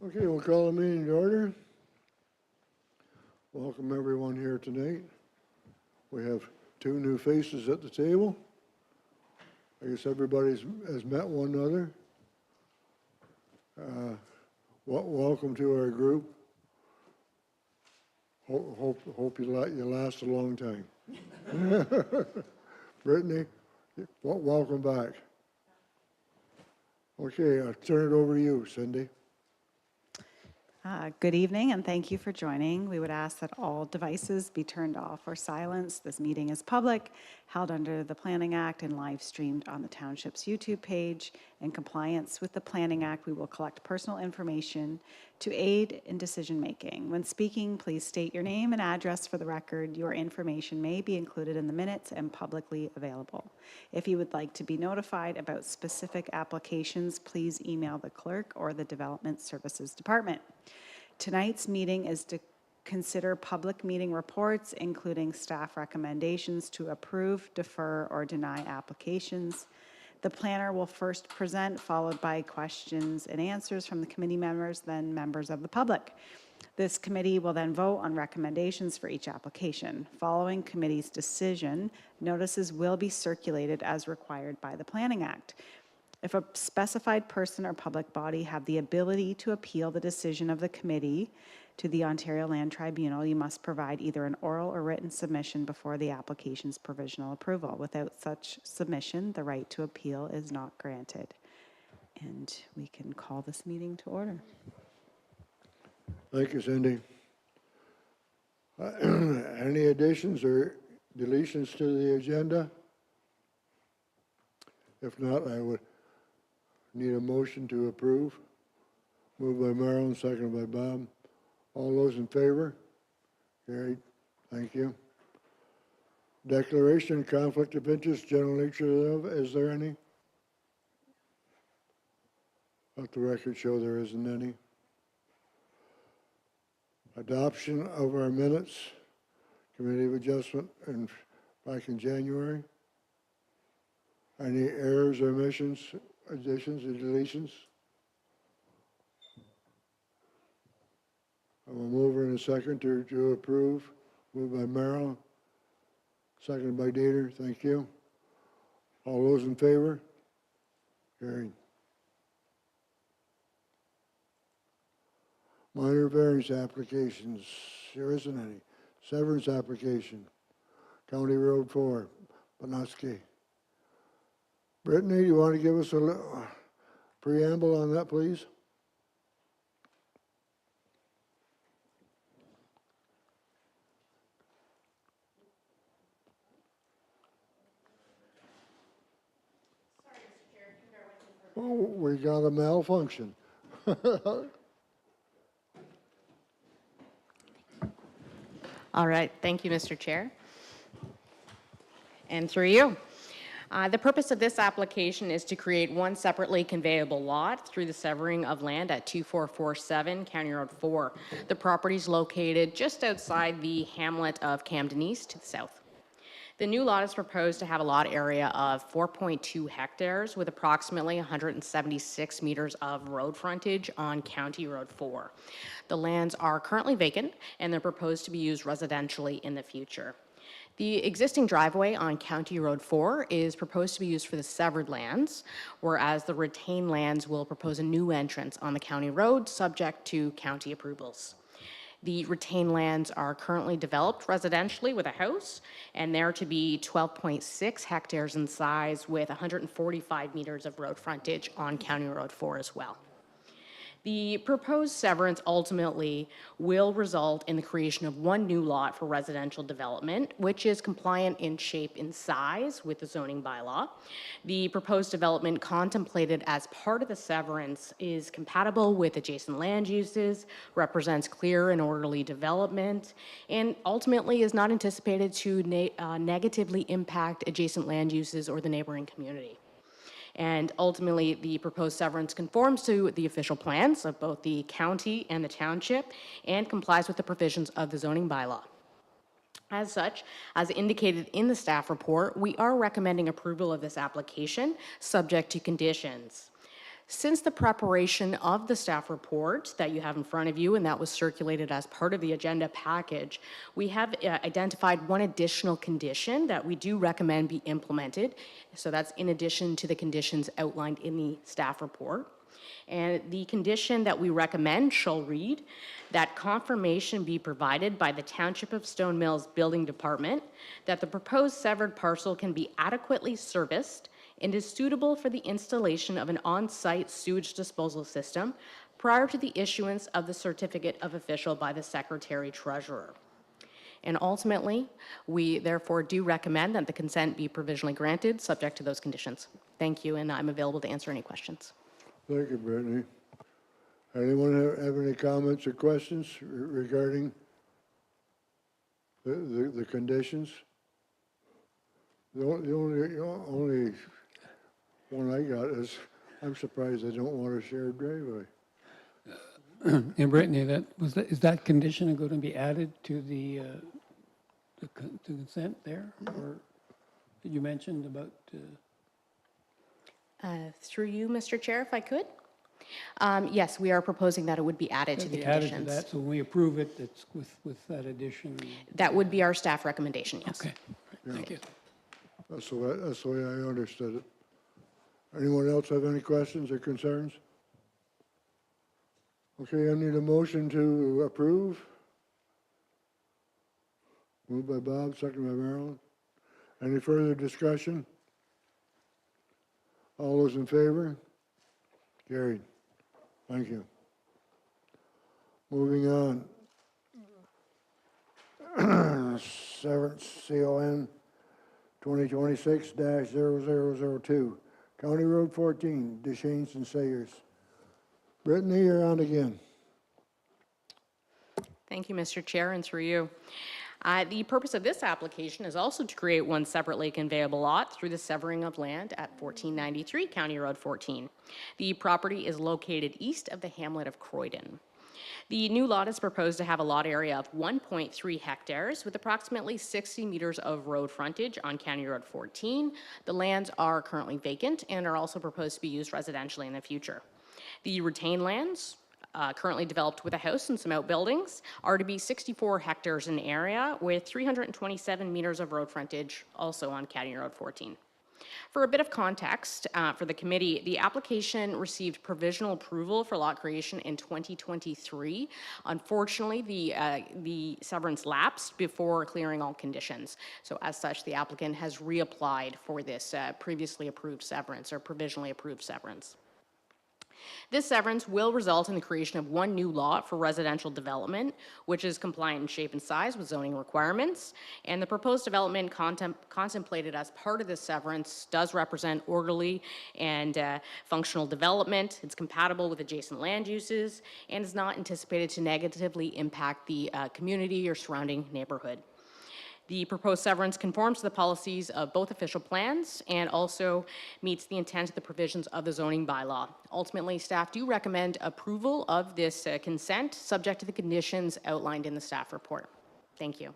Okay, we'll call the meeting to order. Welcome everyone here tonight. We have two new faces at the table. I guess everybody has met one another. Welcome to our group. Hope you last a long time. Brittany, welcome back. Okay, I'll turn it over to you, Cindy. Good evening, and thank you for joining. We would ask that all devices be turned off or silenced. This meeting is public, held under the Planning Act, and live streamed on the Township's YouTube page. In compliance with the Planning Act, we will collect personal information to aid in decision-making. When speaking, please state your name and address for the record. Your information may be included in the minutes and publicly available. If you would like to be notified about specific applications, please email the clerk or the Development Services Department. Tonight's meeting is to consider public meeting reports, including staff recommendations to approve, defer, or deny applications. The planner will first present, followed by questions and answers from the committee members, then members of the public. This committee will then vote on recommendations for each application. Following committee's decision, notices will be circulated as required by the Planning Act. If a specified person or public body have the ability to appeal the decision of the committee to the Ontario Land Tribunal, you must provide either an oral or written submission before the application's provisional approval. Without such submission, the right to appeal is not granted. And we can call this meeting to order. Thank you, Cindy. Any additions or deletions to the agenda? If not, I would need a motion to approve. Moved by Marilyn, seconded by Bob. All those in favor? Carried. Thank you. Declaration, conflict of interest, general nature thereof. Is there any? Let the record show there isn't any. Adoption of our minutes, Committee of Adjustment back in January. Any errors, omissions, additions, or deletions? I will move in a second to approve. Moved by Merrill, seconded by Dieter. Thank you. All those in favor? Carried. Minor variance applications. There isn't any. Severance application. County Road 4, Banoski. Brittany, you want to give us a preamble on that, please? Sorry, Mr. Chair, if you bear with me for Oh, we got a malfunction. All right, thank you, Mr. Chair. And through you. The purpose of this application is to create one separately conveyable lot through the severing of land at 2447 County Road 4. The property is located just outside the hamlet of Camden East to the south. The new lot is proposed to have a lot area of 4.2 hectares with approximately 176 meters of road frontage on County Road 4. The lands are currently vacant and they're proposed to be used residentially in the future. The existing driveway on County Road 4 is proposed to be used for the severed lands, whereas the retained lands will propose a new entrance on the county road subject to county approvals. The retained lands are currently developed residentially with a house, and they're to be 12.6 hectares in size with 145 meters of road frontage on County Road 4 as well. The proposed severance ultimately will result in the creation of one new lot for residential development, which is compliant in shape and size with the zoning bylaw. The proposed development contemplated as part of the severance is compatible with adjacent land uses, represents clear and orderly development, and ultimately is not anticipated to negatively impact adjacent land uses or the neighboring community. And ultimately, the proposed severance conforms to the official plans of both the county and the township and complies with the provisions of the zoning bylaw. As such, as indicated in the staff report, we are recommending approval of this application subject to conditions. Since the preparation of the staff report that you have in front of you, and that was circulated as part of the agenda package, we have identified one additional condition that we do recommend be implemented. So that's in addition to the conditions outlined in the staff report. And the condition that we recommend shall read that confirmation be provided by the Township of Stone Mills Building Department that the proposed severed parcel can be adequately serviced and is suitable for the installation of an on-site sewage disposal system prior to the issuance of the certificate of official by the Secretary Treasurer. And ultimately, we therefore do recommend that the consent be provisionally granted, subject to those conditions. Thank you, and I'm available to answer any questions. Thank you, Brittany. Anyone have any comments or questions regarding the conditions? The only one I got is, I'm surprised they don't want a shared driveway. And Brittany, is that condition going to be added to the consent there? Or that you mentioned about? Through you, Mr. Chair, if I could. Yes, we are proposing that it would be added to the Be added to conditions. that, so when we approve it, it's with that addition? That would be our staff recommendation, yes. Okay, thank you. That's the way I understood it. Anyone else have any questions or concerns? Okay, I need a motion to approve. Moved by Bob, second by Marilyn. Any further discussion? All those in favor? Carried. Thank you. Moving on. Severance CON 2026-0002. County Road 14, Deshanes and Sayers. Brittany, you're on again. Thank you, Mr. Chair, and through you. The purpose of this application is also to create one separately conveyable lot through the severing of land at 1493 County Road 14. The property is located east of the hamlet of Croydon. The new lot is proposed to have a lot area of 1.3 hectares with approximately 60 meters of road frontage on County Road 14. The lands are currently vacant and are also proposed to be used residentially in the future. The retained lands, currently developed with a house and some outbuildings, are to be 64 hectares in area with 327 meters of road frontage also on County Road 14. For a bit of context for the committee, the application received provisional approval for lot creation in 2023. Unfortunately, the severance lapsed before clearing all conditions. So as such, the applicant has reapplied for this previously approved severance or provisionally approved severance. This severance will result in the creation of one new lot for residential development, which is compliant in shape and size with zoning requirements. And the proposed development contemplated as part of this severance does represent orderly and functional development. It's compatible with adjacent land uses and is not anticipated to negatively impact the community or surrounding neighborhood. The proposed severance conforms to the policies of both official plans and also meets the intent of the provisions of the zoning bylaw. Ultimately, staff do recommend approval of this consent, subject to the conditions outlined in the staff report. Thank you.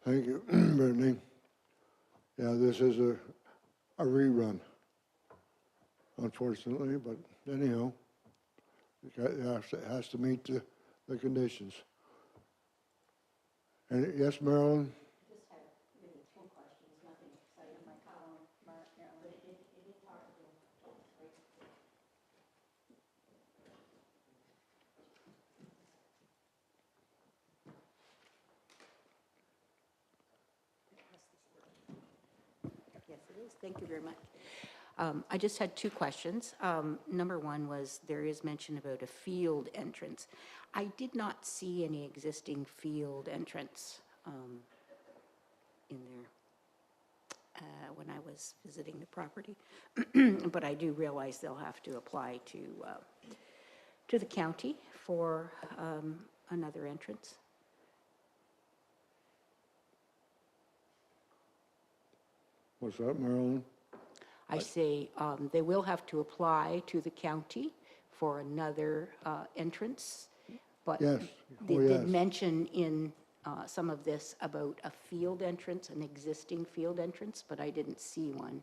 Thank you, Brittany. Yeah, this is a rerun, unfortunately, but anyhow, it has to meet the conditions. And yes, Marilyn? Just had maybe 10 questions, nothing exciting in my column, but it did talk to Yes, it is. Thank you very much. I just had two questions. Number one was there is mention about a field entrance. I did not see any existing field entrance in there when I was visiting the property. But I do realize they'll have to apply to the county for another entrance. What's that, Marilyn? I say they will have to apply to the county for another entrance, but Yes. they Oh, did yes. mention in some of this about a field entrance, an existing field entrance, but I didn't see one.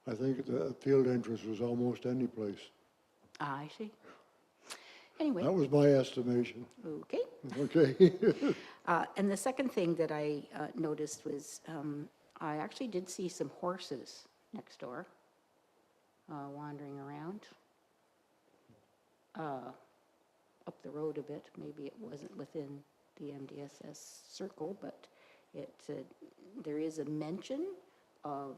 I think the field entrance was almost any place. I see. Anyway, That was my estimation. okay. Okay. And the second thing that I noticed was, I actually did see some horses next door wandering around up the road a bit. Maybe it wasn't within the MDSS circle, but there is a mention of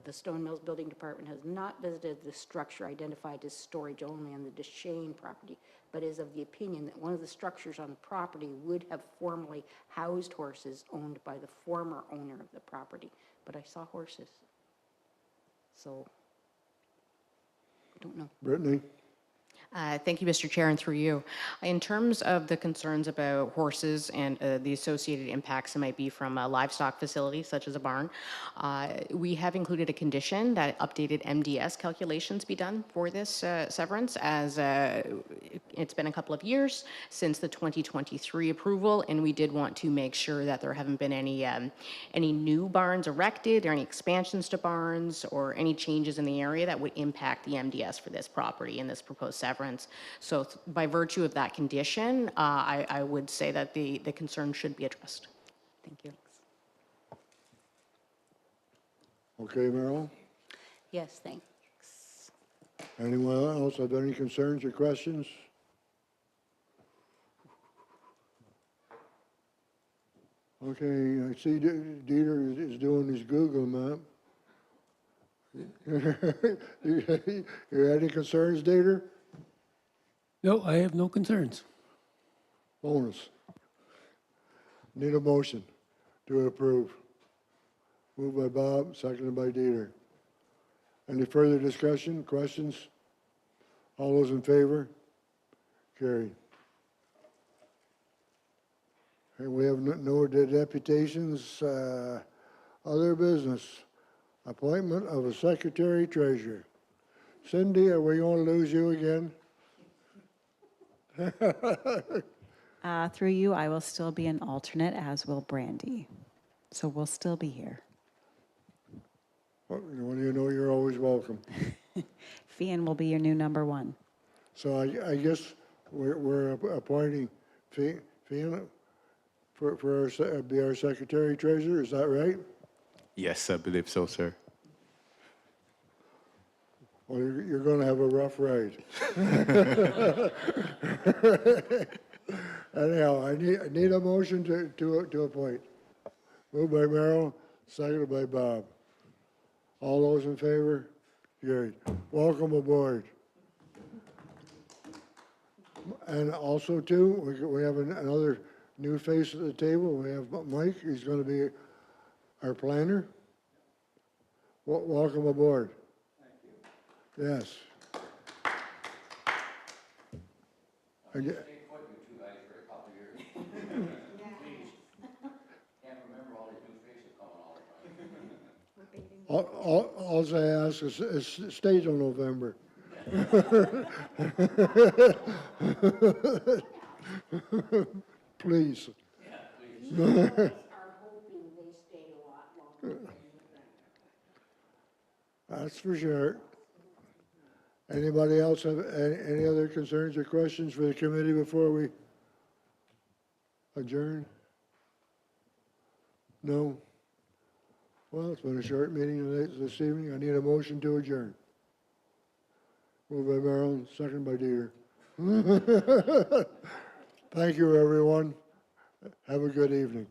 the Stone Mills Building Department has not visited the structure identified as storage only on the Duchesne property, but is of the opinion that one of the structures on the property would have formerly housed horses owned by the former owner of the property. But I saw horses. So, I don't know. Brittany? Thank you, Mr. Chair, and through you. In terms of the concerns about horses and the associated impacts that might be from a livestock facility such as a barn, we have included a condition that updated MDS calculations be done for this severance, as it's been a couple of years since the 2023 approval, and we did want to make sure that there haven't been any new barns erected or any expansions to barns or any changes in the area that would impact the MDS for this property and this proposed severance. So by virtue of that condition, I would say that the concern should be addressed. Thank you. Okay, Merrill? Yes, thanks. Anyone else have any concerns or questions? Okay, I see Dieter is doing his Google map. You any concerns, Dieter? No, I have no concerns. Bonus. Need a motion to approve. Moved by Bob, seconded by Dieter. Any further discussion, questions? All those in favor? Carried. And we have no deputations, other business. Appointment of a secretary treasurer. Cindy, are we going to lose you again? Through you, I will still be an alternate, as will Brandy. So we'll still be here. Well, you know you're always welcome. Fian will be your new number one. So I guess we're appointing Fiona for be our secretary treasurer, is that right? Yes, I believe so, sir. Well, you're going to have a rough ride. Anyhow, I need a motion to appoint. Moved by Merrill, seconded by Bob. All those in favor? Carried. Welcome aboard. And also, too, we have another new face at the table. We have Mike. He's going to be our planner. Welcome aboard. Thank you. Yes. Stayed put, you two guys, for a couple of years. Please. Can't remember all these new faces coming all the time. All I ask is stay till November. Please. Yeah, please. Are hoping they stay a lot longer. That's for sure. Anybody else have any other concerns or questions for the committee before we adjourn? No? Well, it's been a short meeting this evening. I need a motion to adjourn. Moved by Marilyn, second by Dieter. Thank you, everyone. Have a good evening.